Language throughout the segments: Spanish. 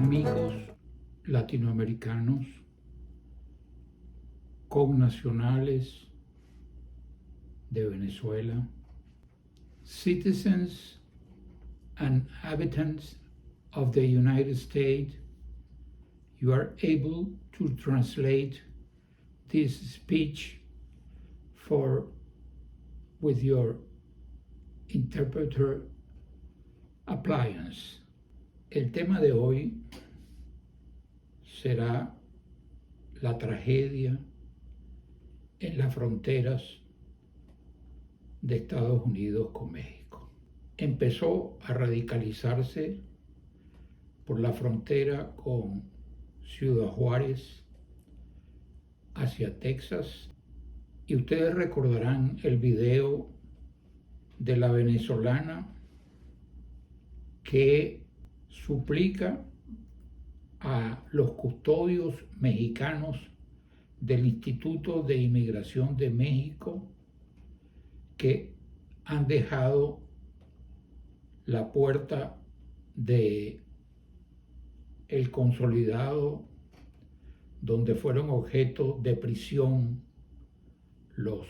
amigos latinoamericanos, connacionales de Venezuela, citizens and inhabitants of the United States, you are able to translate this speech with your interpreter appliance. El tema de hoy será la tragedia en las fronteras de Estados Unidos con México. Empezó a radicalizarse por la frontera con Ciudad Juárez hacia Texas, y ustedes recordarán el video de la venezolana que suplica a los custodios mexicanos del Instituto de Inmigración de México que han dejado la puerta de el consolidado donde fueron objeto de prisión los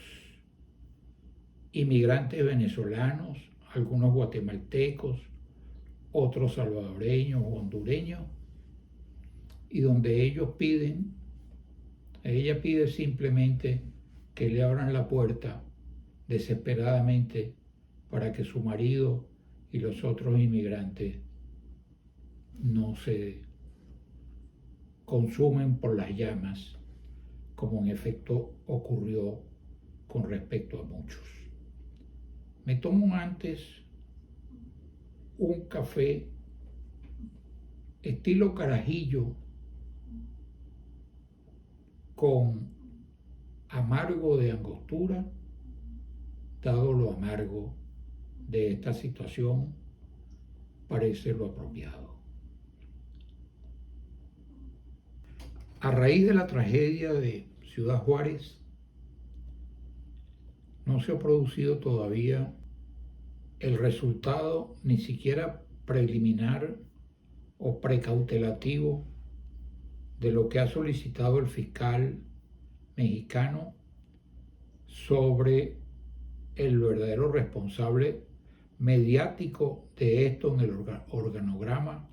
inmigrantes venezolanos, algunos guatemaltecos, otros salvadoreños o hondureños, y donde ella pide simplemente que le abran la puerta desesperadamente para que su marido y los otros inmigrantes no se consumen por las llamas, como en efecto ocurrió con respecto a muchos. Me tomo antes un café estilo Carajillo con amargo de angostura, dado lo amargo de esta situación, parece lo apropiado. A raíz de la tragedia de Ciudad Juárez, no se ha producido todavía el resultado ni siquiera preliminar o precautelativo de lo que ha solicitado el fiscal mexicano sobre el verdadero responsable mediático de esto en el organograma,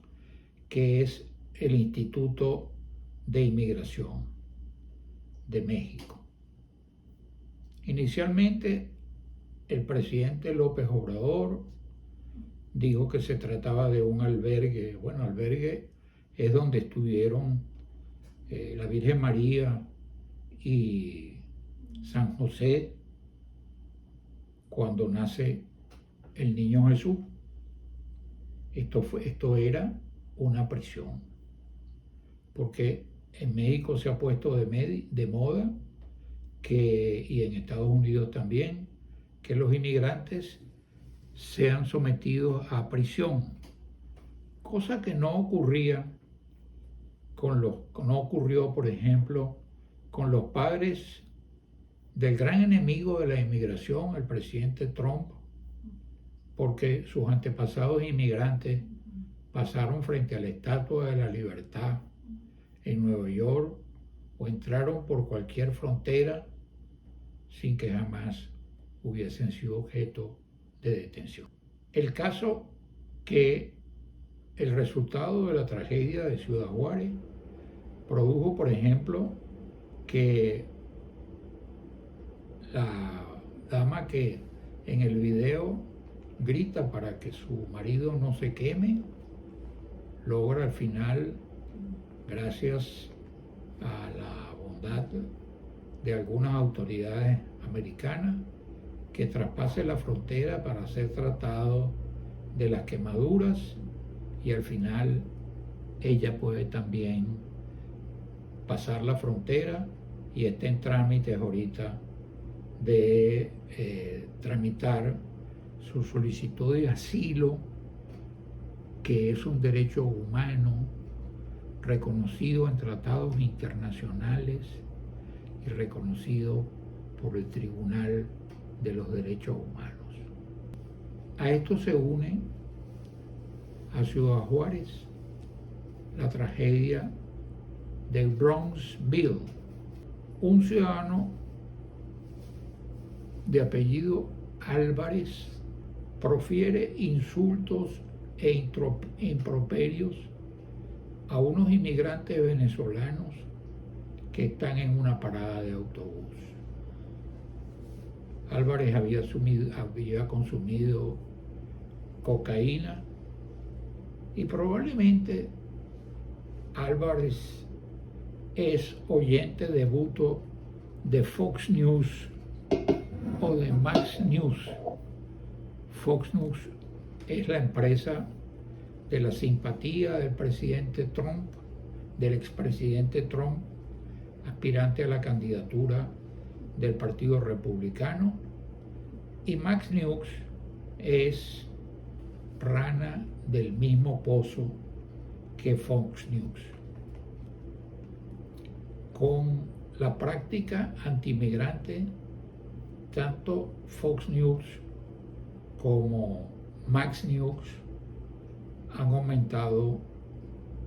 que es el Instituto de Inmigración de México. Inicialmente, el presidente López Obrador dijo que se trataba de un albergue. Bueno, albergue es donde estuvieron la Virgen María y San José cuando nace el niño Jesús. Esto era una prisión, porque en México se ha puesto de moda y en Estados Unidos también, que los inmigrantes sean sometidos a prisión, cosa que no ocurrió, por ejemplo, con los padres del gran enemigo de la inmigración, el presidente Trump, porque sus antepasados inmigrantes pasaron frente a la Estatua de la Libertad en Nueva York o entraron por cualquier frontera sin que jamás hubiesen sido objeto de detención. El caso que el resultado de la tragedia de Ciudad Juárez produjo, por ejemplo, que la dama que en el video grita para que su marido no se queme, logra al final, gracias a la bondad de algunas autoridades americanas, que traspase la frontera para ser tratado de las quemaduras, y al final ella puede también pasar la frontera y está en trámites ahorita de tramitar su solicitud de asilo, que es un derecho humano reconocido en tratados internacionales y reconocido por el Tribunal de los Derechos Humanos. A esto se une a Ciudad Juárez la tragedia de Bronxville. Un ciudadano de apellido Álvarez profiere insultos e improperios a unos inmigrantes venezolanos que están en una parada de autobús. Álvarez había consumido cocaína y probablemente Álvarez es oyente devoto de Fox News o de Max News. Fox News es la empresa de la simpatía del presidente Trump, del expresidente Trump, aspirante a la candidatura del Partido Republicano, y Max News es rana del mismo pozo que Fox News. Con la práctica antimigrante, tanto Fox News como Max News han aumentado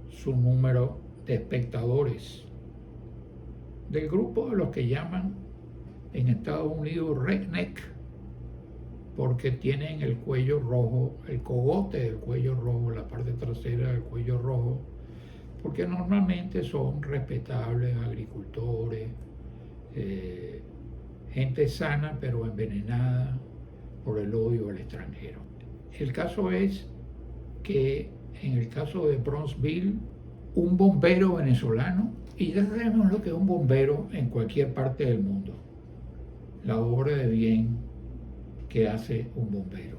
su número de espectadores del grupo de los que llaman en Estados Unidos redneck, porque tienen el cuello rojo, el cogote del cuello rojo, la parte trasera del cuello rojo, porque normalmente son respetables agricultores, gente sana pero envenenada por el odio al extranjero. El caso es que en el caso de Bronxville, un bombero venezolano, y ya sabemos lo que es un bombero en cualquier parte del mundo, la obra de bien que hace un bombero.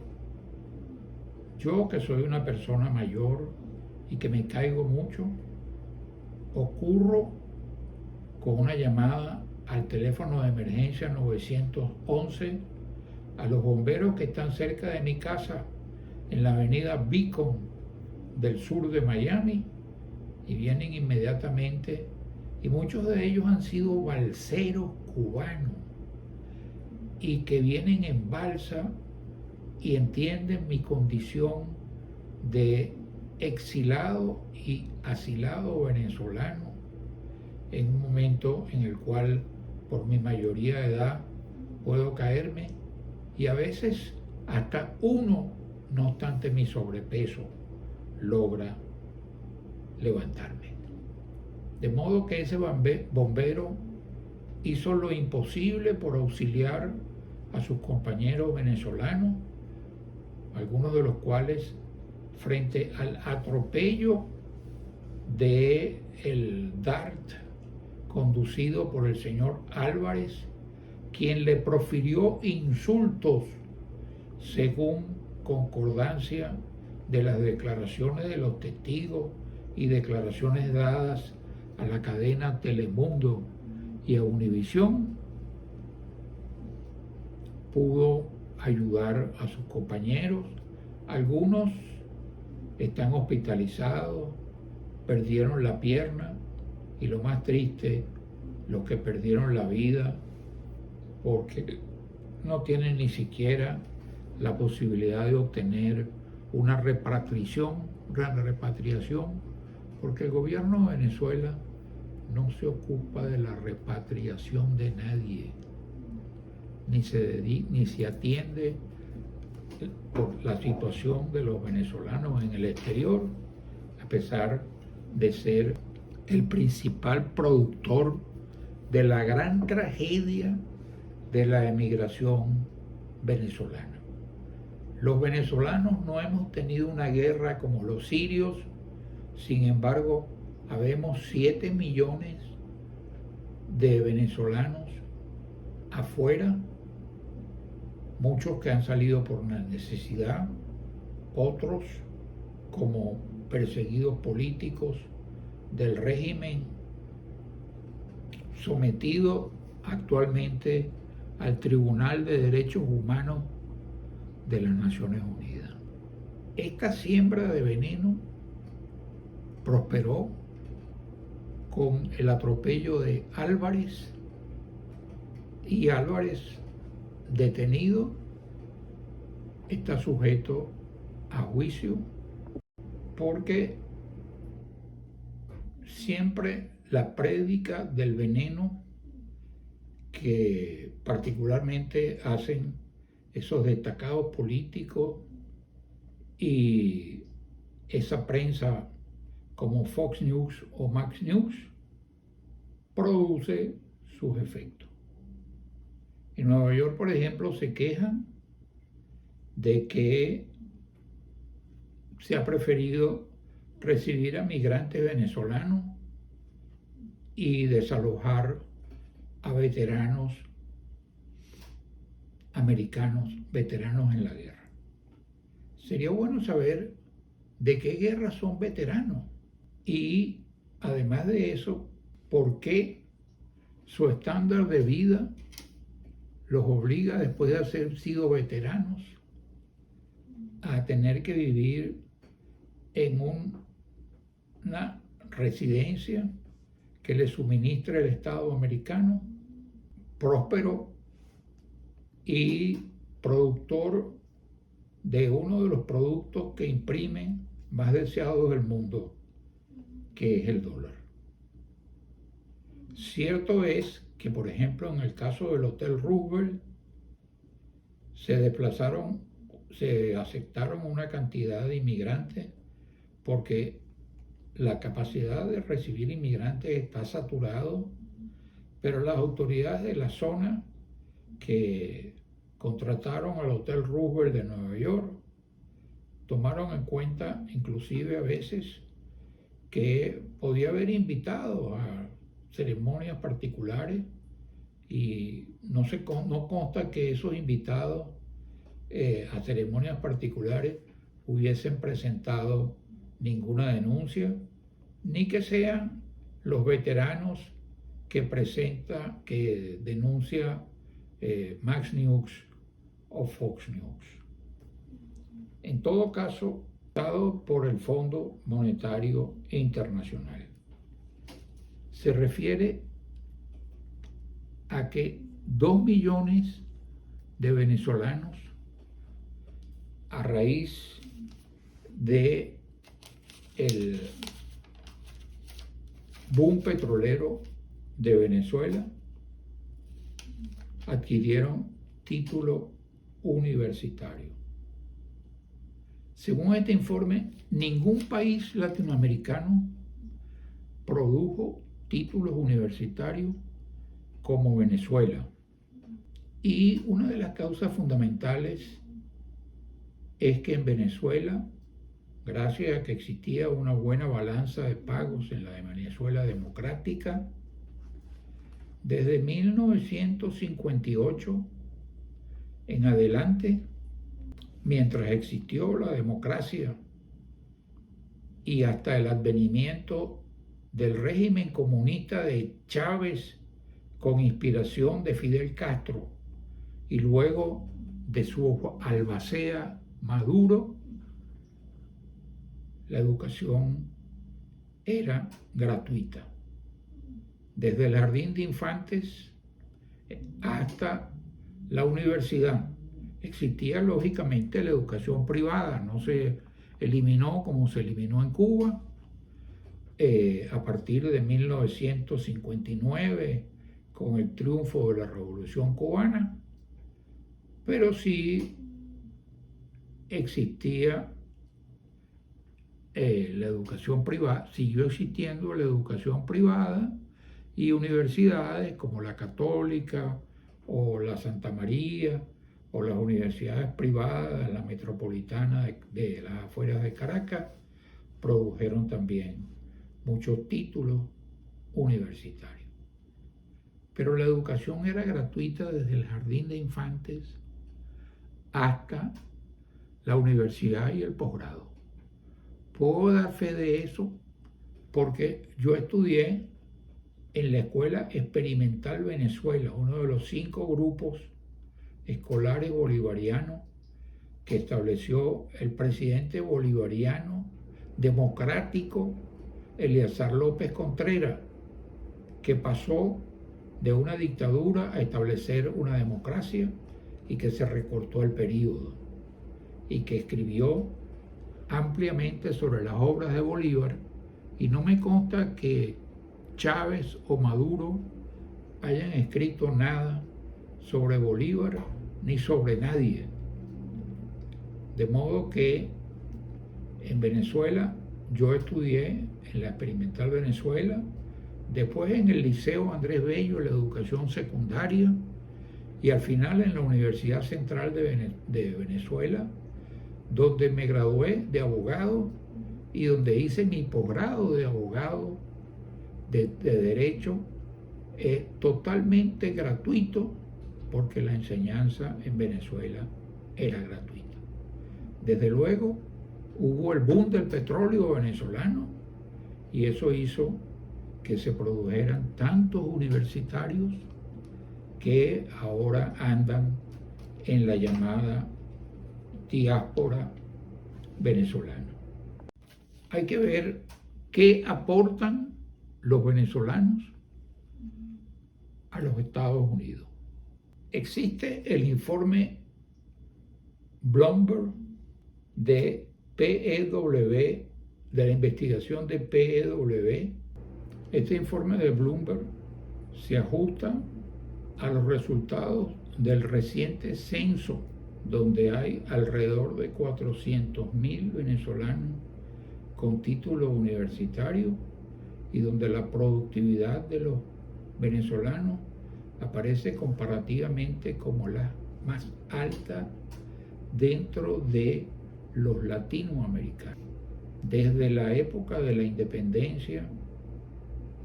Yo, que soy una persona mayor y que me caigo mucho, ocurro con una llamada al teléfono de emergencia 911 a los bomberos que están cerca de mi casa en la avenida Beacon del sur de Miami, y vienen inmediatamente, y muchos de ellos han sido balseros cubanos y que vienen en balsa y entienden mi condición de exilado y asilado venezolano en un momento en el cual por mi mayoría de edad puedo caerme, y a veces hasta uno, no obstante mi sobrepeso, logra levantarme. De modo que ese bombero hizo lo imposible por auxiliar a sus compañeros venezolanos, algunos de los cuales, frente al atropello de el DART conducido por el señor Álvarez, quien le profirió insultos según concordancia de las declaraciones de los testigos y declaraciones dadas a la cadena Telemundo y a Univisión, pudo ayudar a sus compañeros. Algunos están hospitalizados, perdieron la pierna, y lo más triste, los que perdieron la vida porque no tienen ni siquiera la posibilidad de obtener una repatriación, porque el gobierno de Venezuela no se ocupa de la repatriación de nadie, ni se atiende por la situación de los venezolanos en el exterior, a pesar de ser el principal productor de la gran tragedia de la emigración venezolana. Los venezolanos no hemos tenido una guerra como los sirios, sin embargo, habemos 7 millones de venezolanos afuera, muchos que han salido por una necesidad, otros como perseguidos políticos del régimen sometido actualmente al Tribunal de Derechos Humanos de las Naciones Unidas. Esta siembra de veneno prosperó con el atropello de Álvarez, y Álvarez, detenido, está sujeto a juicio porque siempre la prédica del veneno que particularmente hacen esos destacados políticos y esa prensa como Fox News o Max News produce sus efectos. En Nueva York, por ejemplo, se quejan de que se ha preferido recibir a migrantes venezolanos y desalojar a veteranos americanos, veteranos en la guerra. Sería bueno saber de qué guerra son veteranos y, además de eso, por qué su estándar de vida los obliga, después de haber sido veteranos, a tener que vivir en una residencia que les suministra el Estado americano, próspero y productor de uno de los productos que imprimen más deseados del mundo, que es el dólar. Cierto es que, por ejemplo, en el caso del Hotel Roosevelt, se aceptaron una cantidad de inmigrantes porque la capacidad de recibir inmigrantes está saturado, pero las autoridades de la zona que contrataron al Hotel Roosevelt de Nueva York tomaron en cuenta, inclusive a veces, que podía haber invitado a ceremonias particulares y no consta que esos invitados a ceremonias particulares hubiesen presentado ninguna denuncia, ni que sean los veteranos que denuncia Max News o Fox News. En todo caso, dado por el Fondo Monetario Internacional, se refiere a que 2 millones de venezolanos, a raíz de el boom petrolero de Venezuela, adquirieron título universitario. Según este informe, ningún país latinoamericano produjo títulos universitarios como Venezuela. Y una de las causas fundamentales es que en Venezuela, gracias a que existía una buena balanza de pagos en la de Venezuela democrática, desde 1958 en adelante, mientras existió la democracia y hasta el advenimiento del régimen comunista de Chávez con inspiración de Fidel Castro y luego de su albacea Maduro, la educación era gratuita, desde el jardín de infantes hasta la universidad. Existía lógicamente la educación privada, no se eliminó como se eliminó en Cuba a partir de 1959 con el triunfo de la Revolución Cubana, pero sí existía la educación privada, siguió existiendo la educación privada y universidades como la Católica o la Santa María o las universidades privadas, la metropolitana de las afueras de Caracas, produjeron también muchos títulos universitarios. Pero la educación era gratuita desde el jardín de infantes hasta la universidad y el posgrado. Puedo dar fe de eso porque yo estudié en la Escuela Experimental Venezuela, uno de los 5 grupos escolares bolivarianos que estableció el presidente bolivariano democrático Eleazar López Contreras, que pasó de una dictadura a establecer una democracia y que se recortó el periodo y que escribió ampliamente sobre las obras de Bolívar Y no me consta que Chávez o Maduro hayan escrito nada sobre Bolívar ni sobre nadie. De modo que en Venezuela yo estudié en la Experimental Venezuela, después en el Liceo Andrés Bello, la educación secundaria, y al final en la Universidad Central de Venezuela, donde me gradué de abogado y donde hice mi posgrado de abogado de Derecho totalmente gratuito, porque la enseñanza en Venezuela era gratuita. Desde luego hubo el boom del petróleo venezolano y eso hizo que se produjeran tantos universitarios que ahora andan en la llamada diáspora venezolana. Hay que ver qué aportan los venezolanos a los Estados Unidos. Existe el informe Bloomberg de PEW, de la investigación de PEW. Este informe de Bloomberg se ajusta a los resultados del reciente censo, donde hay alrededor de 400.000 venezolanos con título universitario y donde la productividad de los venezolanos aparece comparativamente como la más alta dentro de los latinoamericanos. Desde la época de la independencia,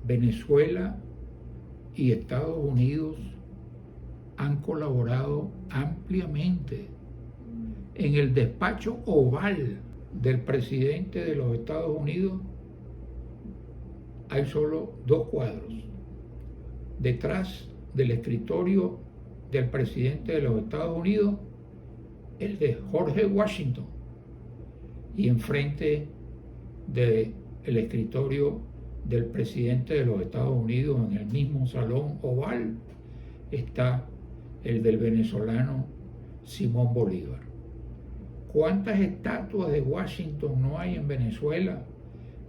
Venezuela y Estados Unidos han colaborado ampliamente. En el despacho oval del presidente de los Estados Unidos hay solo 2 cuadros. Detrás del escritorio del presidente de los Estados Unidos, el de George Washington, y enfrente del escritorio del presidente de los Estados Unidos, en el mismo salón oval, está el del venezolano Simón Bolívar. ¿Cuántas estatuas de Washington no hay en Venezuela?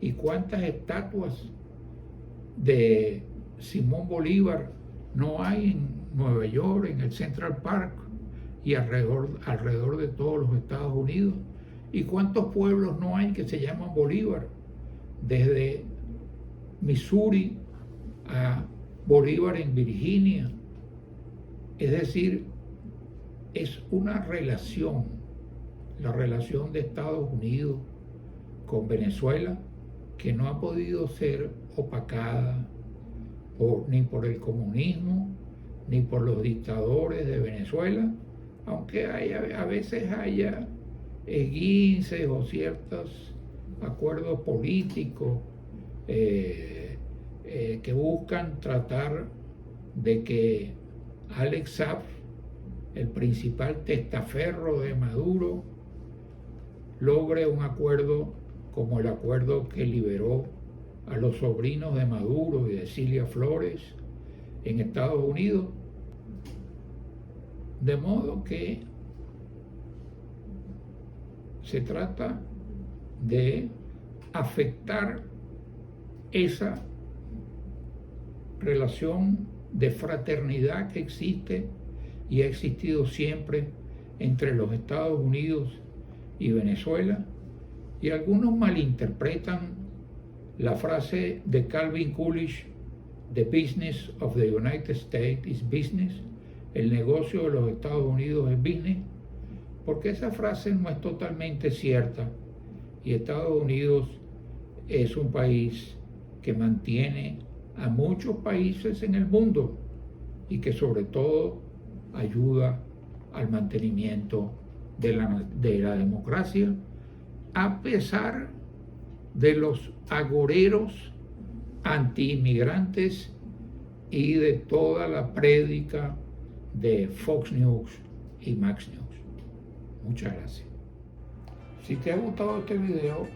¿Y cuántas estatuas de Simón Bolívar no hay en Nueva York, en el Central Park y alrededor de todos los Estados Unidos? ¿Y cuántos pueblos no hay que se llaman Bolívar? Desde Missouri a Bolívar en Virginia. Es decir, es una relación, la relación de Estados Unidos con Venezuela, que no ha podido ser opacada ni por el comunismo, ni por los dictadores de Venezuela, aunque a veces haya esguinces o ciertos acuerdos políticos que buscan tratar de que Alex Saab, el principal testaferro de Maduro, logre un acuerdo como el acuerdo que liberó a los sobrinos de Maduro y de Cilia Flores en Estados Unidos. De modo que se trata de afectar esa relación de fraternidad que existe y ha existido siempre entre los Estados Unidos y Venezuela, y algunos malinterpretan la frase de Calvin Coolidge: "The business of the United States is business", el negocio de los Estados Unidos es business, porque esa frase no es totalmente cierta, y Estados Unidos es un país que mantiene a muchos países en el mundo y que sobre todo ayuda al mantenimiento de la democracia, a pesar de los agoreros anti-inmigrantes y de toda la prédica de Fox News y Max News. Muchas gracias. Si te ha gustado este video,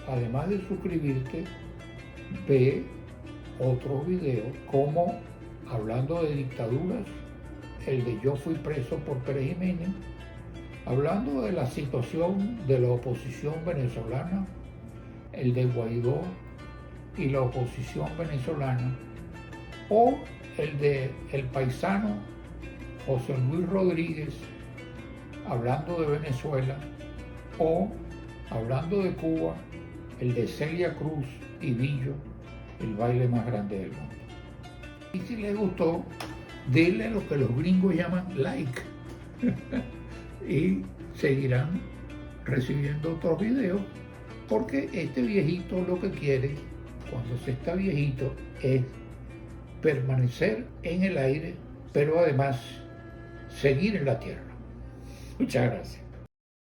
además de suscribirte, ve otros videos como hablando de dictaduras, el de Yo fui preso por Pérez Jiménez, hablando de la situación de la oposición venezolana, el de Guaidó y la oposición venezolana, o el de el paisano José Luis Rodríguez hablando de Venezuela, o hablando de Cuba, el de Celia Cruz y Billo, el baile más grande del mundo. Y si les gustó, denle lo que los gringos llaman like y seguirán recibiendo otros videos, porque este viejito lo que quiere cuando se está viejito es permanecer en el aire, pero además seguir en la tierra. Muchas gracias.